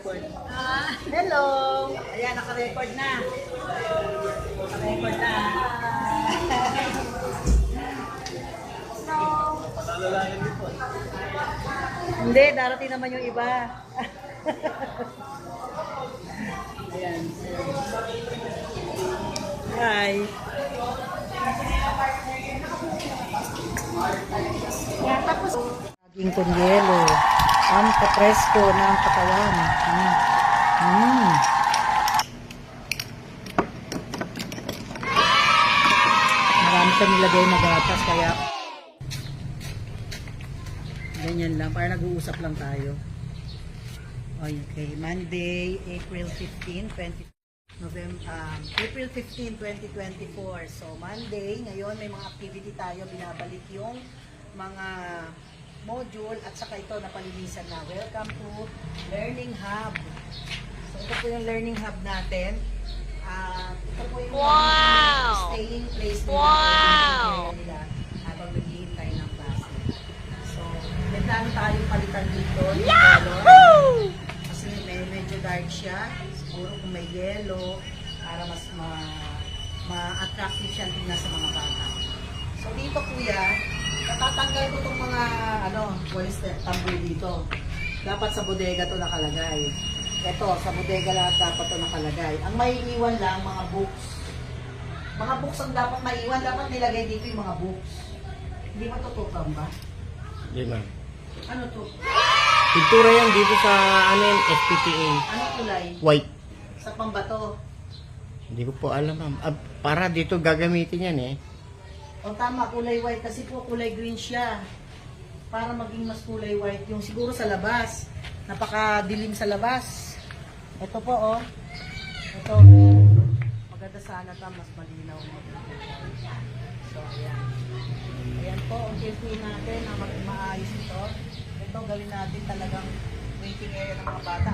naka-record. Hello! Ayan, naka-record na. Naka-record na. Hindi, darating naman yung iba. Ayan. Hi. Tapos, saging con yelo. Ang papresko ng katawan. Marami siya nilagay na gatas, kaya ganyan lang, para nag-uusap lang tayo. Okay, Monday, April 15, April 15, 2024. So, Monday, ngayon may mga activity tayo, binabalik yung mga module at saka ito napalinisan na. Welcome to Learning Hub. So, ito po yung Learning Hub natin. Ito po yung staying place nila habang naghihintay ng klase. So, may plano tayong palitan dito. Yahoo! Kasi medyo dark siya. Siguro kung may yellow, para mas ma-attractive siya tingnan sa mga bata. So, dito kuya, natatanggal ko itong mga walis tumbler dito. Dapat sa bodega to nakalagay. Ito, sa bodega lahat dapat to nakalagay. Ang may iwan lang, mga books. Mga books ang dapat maiwan. Dapat nilagay dito yung mga books. Hindi matutukan ba? Hindi ma'am. Ano to? Pintura yan dito sa FPTA. Anong kulay? White. Sa pambato. Hindi ko po alam ma'am. Para dito gagamitin yan eh. O tama, kulay white. Kasi po kulay green siya. Para maging mas kulay white. Yung siguro sa labas. Napakadilim sa labas. Ito po oh. Ito. Maganda sana ito. Mas malinaw. So ayan. Ayan po. Ang careful natin na maayos ito. Ito gawin natin talagang waiting area ng mga bata.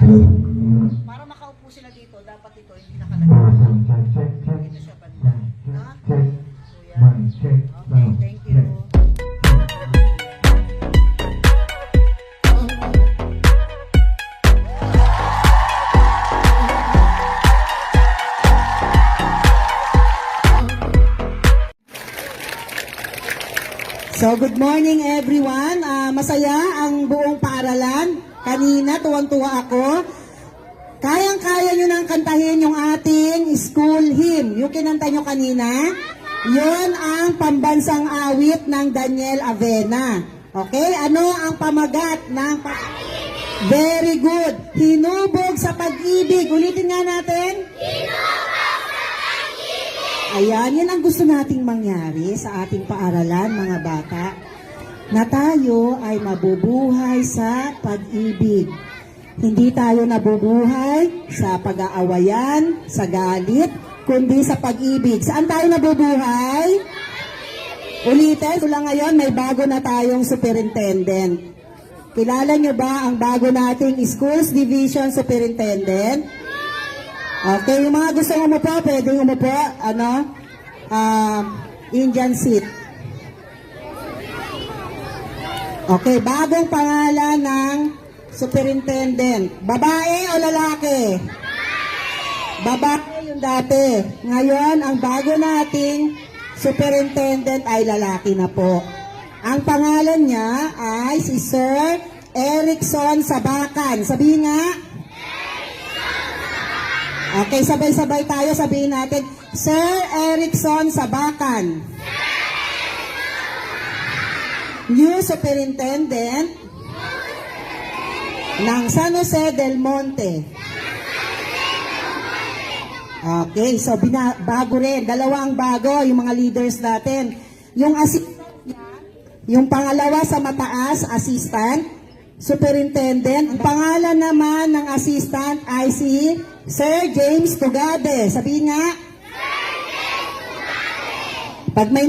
Para makaupo sila dito, dapat ito hindi nakalagay. Dito siya banda. Ha? Okay, thank you. So, good morning everyone. Masaya ang buong paaralan. Kanina, tuwang-tuwa ako. Kayang-kaya nyo nang kantahin yung ating school hymn. Yung kinanta nyo kanina, yun ang pambansang awit ng Daniel Avena. Okay? Ano ang pamagat ng Very good. Hinubog sa pag-ibig. Ulitin nga natin. Ayan, yan ang gusto nating mangyari sa ating paaralan, mga bata. Na tayo ay mabubuhay sa pag-ibig. Hindi tayo nabubuhay sa pag-aawayan, sa galit, kundi sa pag-ibig. Saan tayo nabubuhay? Ulitin, so lang ngayon, may bago na tayong superintendent. Kilala nyo ba ang bago nating Schools Division Superintendent? Okay, yung mga gusto umupo, pwedeng umupo, Indian seat. Okay, bagong pangalan ng superintendent. Babae o lalaki? Babae yung dati. Ngayon, ang bago nating superintendent ay lalaki na po. Ang pangalan niya ay si Sir Erickson Sabakan. Sabihin nga. Okay, sabay-sabay tayo, sabihin natin, Sir Erickson Sabakan. New Superintendent ng San Jose del Monte. Okay, so bago rin. Dalawang bago, yung mga leaders natin. Yung pangalawa sa mataas, assistant, superintendent. Ang pangalan naman ng assistant ay si Sir James Tugade. Sabihin nga. Pag may